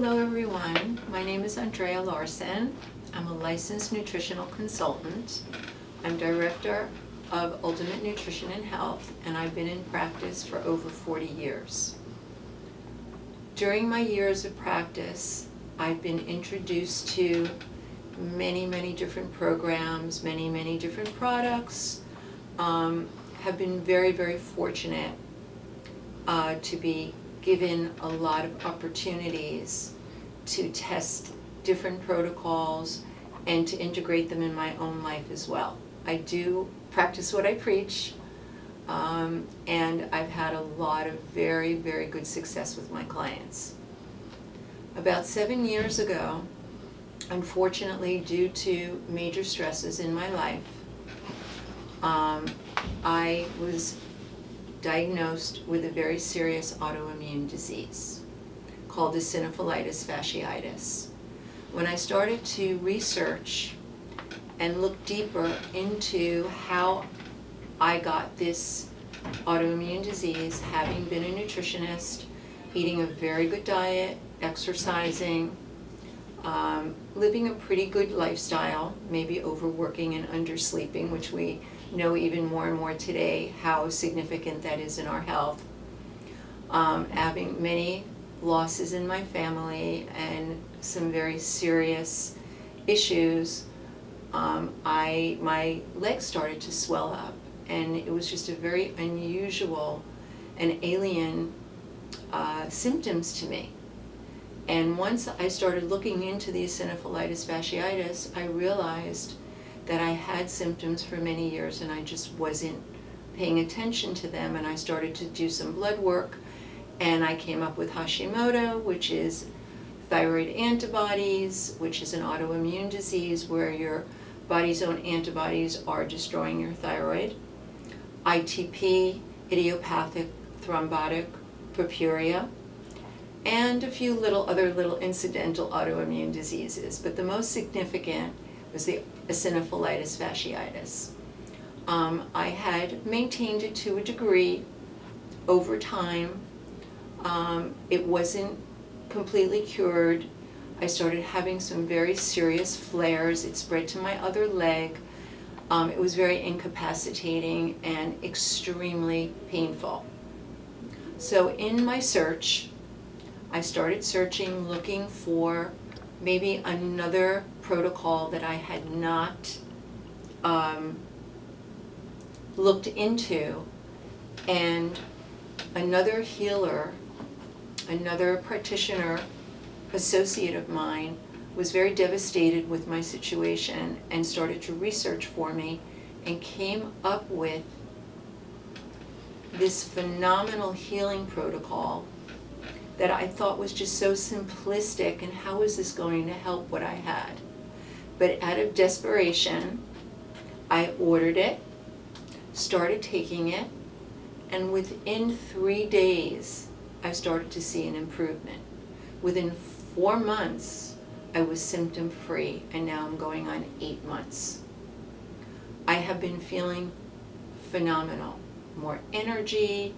Hello everyone, my name is Andrea Larsen. I'm a licensed nutritional consultant. I'm director of Ultimate Nutrition and Health, and I've been in practice for over 40 years. During my years of practice, I've been introduced to many different programs, many different products. Have been very fortunate to be given a lot of opportunities to test different protocols and to integrate them in my own life as well. I do practice what I preach, and I've had a lot of very good success with my clients. About 7 years ago, unfortunately, due to major stresses in my life, I was diagnosed with a very serious autoimmune disease called eosinophilitis fasciitis. When I started to research and look deeper into how I got this autoimmune disease, having been a nutritionist, eating a very good diet, exercising, living a pretty good lifestyle, maybe overworking and undersleeping, which we know even more and more today how significant that is in our health. Having many losses in my family and some very serious issues, my legs started to swell up, and it was just a very unusual and alien symptoms to me. And once I started looking into the eosinophilitis fasciitis, I realized that I had symptoms for many years and I just wasn't paying attention to them, and I started to do some blood work, and I came up with Hashimoto, which is thyroid antibodies, which is an autoimmune disease where your body's own antibodies are destroying your thyroid. ITP, idiopathic thrombotic purpura, and a few other little incidental autoimmune diseases, but the most significant was the eosinophilitis fasciitis. I had maintained it to a degree over time. It wasn't completely cured. I started having some very serious flares. It spread to my other leg. It was very incapacitating and extremely painful. So in my search, I started searching, looking for maybe another protocol that I had not looked into, and another healer, another practitioner, associate of mine, was very devastated with my situation and started to research for me and came up with this phenomenal healing protocol that I thought was just so simplistic, and how is this going to help what I had? But out of desperation, I ordered it, started taking it, and within 3 days, I started to see an improvement. Within 4 months, I was symptom-free, and now I'm going on 8 months. I have been feeling phenomenal. More energy,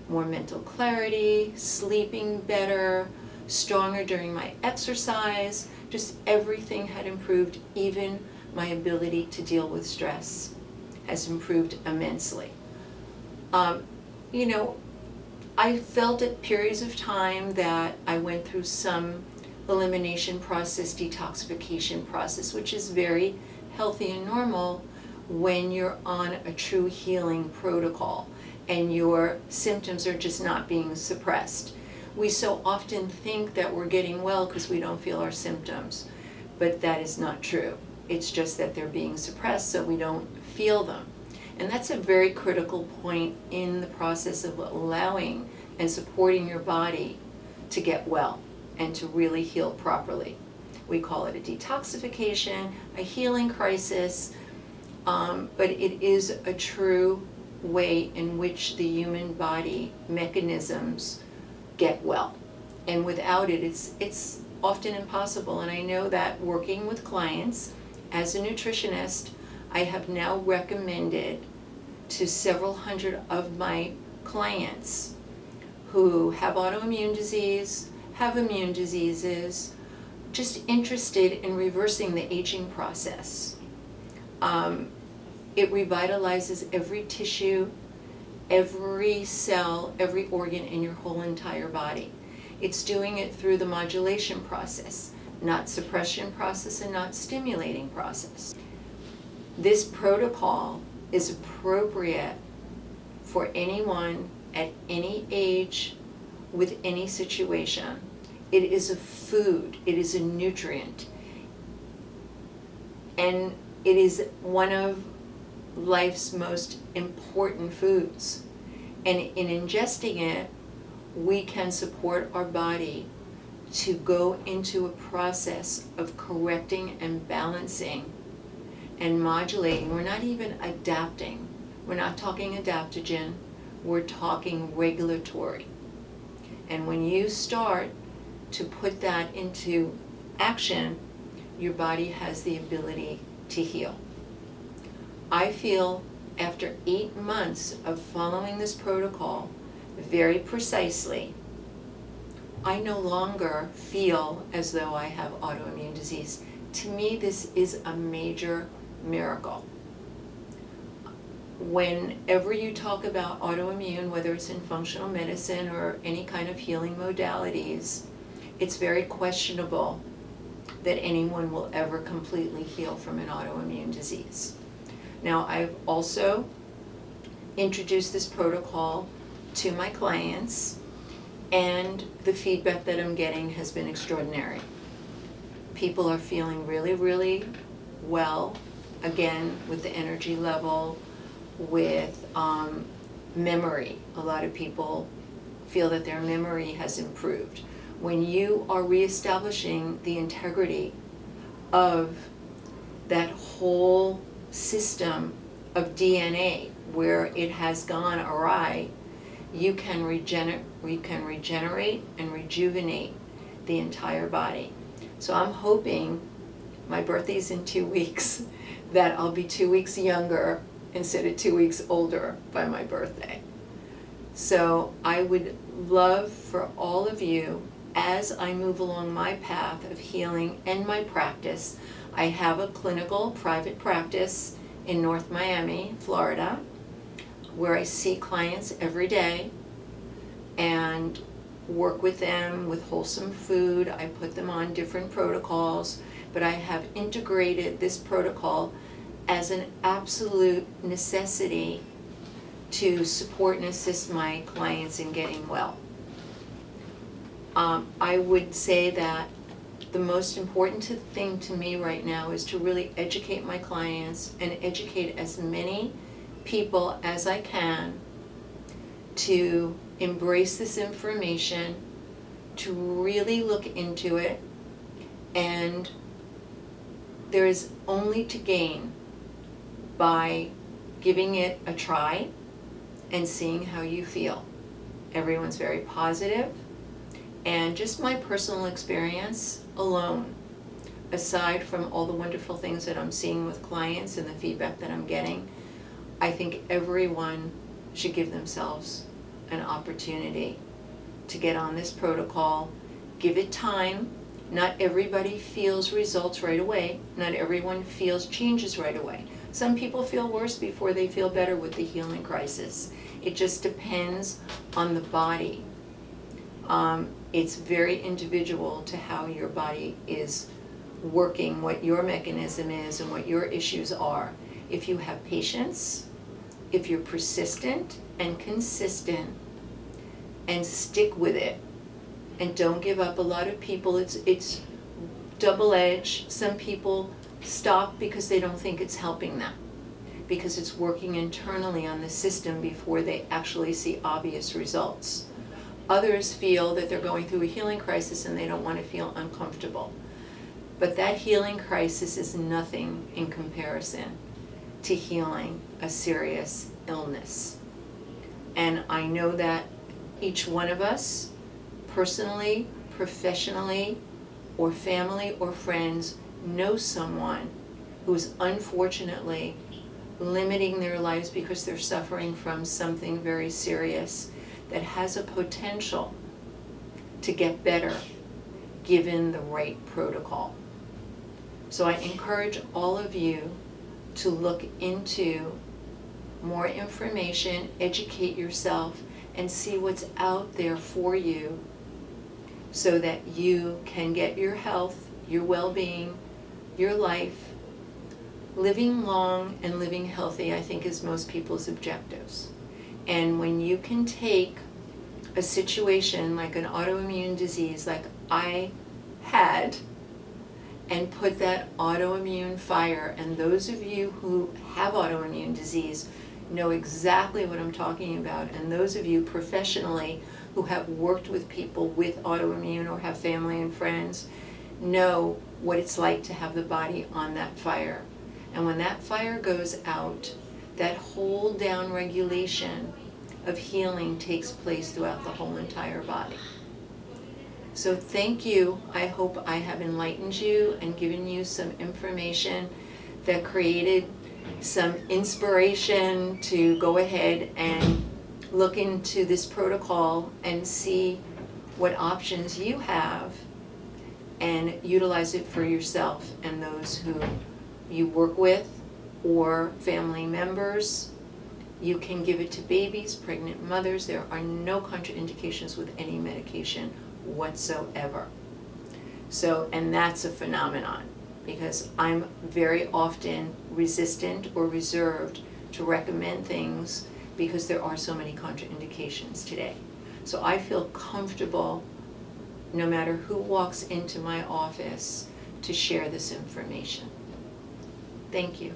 more mental clarity, sleeping better, stronger during my exercise, just everything had improved. Even my ability to deal with stress has improved immensely. I felt at periods of time that I went through some elimination process, detoxification process, which is very healthy and normal when you're on a true healing protocol and your symptoms are just not being suppressed. We so often think that we're getting well because we don't feel our symptoms, but that is not true. It's just that they're being suppressed so we don't feel them. And that's a very critical point in the process of allowing and supporting your body to get well and to really heal properly. We call it a detoxification, a healing crisis, but it is a true way in which the human body mechanisms get well. And without it, it's often impossible. And I know that working with clients as a nutritionist, I have now recommended to several hundred of my clients who have autoimmune disease, have immune diseases, just interested in reversing the aging process. It revitalizes every tissue, every cell, every organ in your whole entire body. It's doing it through the modulation process, not suppression process and not stimulating process. This protocol is appropriate for anyone at any age with any situation. It is a food, it is a nutrient, and it is one of life's most important foods. And in ingesting it, we can support our body to go into a process of correcting and balancing and modulating. We're not even adapting. We're not talking adaptogen, we're talking regulatory. And when you start to put that into action, your body has the ability to heal. I feel after 8 months of following this protocol very precisely, I no longer feel as though I have autoimmune disease. To me, this is a major miracle. Whenever you talk about autoimmune, whether it's in functional medicine or any kind of healing modalities, it's very questionable that anyone will ever completely heal from an autoimmune disease. Now, I've also introduced this protocol to my clients, and the feedback that I'm getting has been extraordinary. People are feeling really, really well, again, with the energy level, with memory. A lot of people feel that their memory has improved. When you are reestablishing the integrity of that whole system of DNA where it has gone awry, you can regenerate and rejuvenate the entire body. So I'm hoping, my birthday's in 2 weeks, that I'll be 2 weeks younger instead of 2 weeks older by my birthday. So I would love for all of you, as I move along my path of healing and my practice, I have a clinical private practice in North Miami, Florida, where I see clients every day and work with them with wholesome food. I put them on different protocols, but I have integrated this protocol as an absolute necessity to support and assist my clients in getting well. I would say that the most important thing to me right now is to really educate my clients and educate as many people as I can to embrace this information, to really look into it, and there is only to gain by giving it a try and seeing how you feel. Everyone's very positive, and just my personal experience alone, aside from all the wonderful things that I'm seeing with clients and the feedback that I'm getting, I think everyone should give themselves an opportunity to get on this protocol. Give it time. Not everybody feels results right away. Not everyone feels changes right away. Some people feel worse before they feel better with the healing crisis. It just depends on the body. It's very individual to how your body is working, what your mechanism is, and what your issues are. If you have patience, if you're persistent and consistent, and stick with it, and don't give up. A lot of people, it's double-edged. Some people stop because they don't think it's helping them, because it's working internally on the system before they actually see obvious results. Others feel that they're going through a healing crisis and they don't want to feel uncomfortable. But that healing crisis is nothing in comparison to healing a serious illness. And I know that each one of us, personally, professionally, or family or friends, know someone who is unfortunately limiting their lives because they're suffering from something very serious that has a potential to get better given the right protocol. So I encourage all of you to look into more information, educate yourself, and see what's out there for you so that you can get your health, your well-being, your life. Living long and living healthy, I think, is most people's objectives. And when you can take a situation like an autoimmune disease like I had and put that autoimmune fire, and those of you who have autoimmune disease know exactly what I'm talking about, and those of you professionally who have worked with people with autoimmune or have family and friends know what it's like to have the body on that fire. And when that fire goes out, that whole down regulation of healing takes place throughout the whole entire body. So thank you. I hope I have enlightened you and given you some information that created some inspiration to go ahead and look into this protocol and see what options you have and utilize it for yourself and those who you work with or family members. You can give it to babies, pregnant mothers. There are no contraindications with any medication whatsoever. So, and that's a phenomenon, because I'm very often resistant or reserved to recommend things because there are so many contraindications today. So I feel comfortable, no matter who walks into my office, to share this information. Thank you.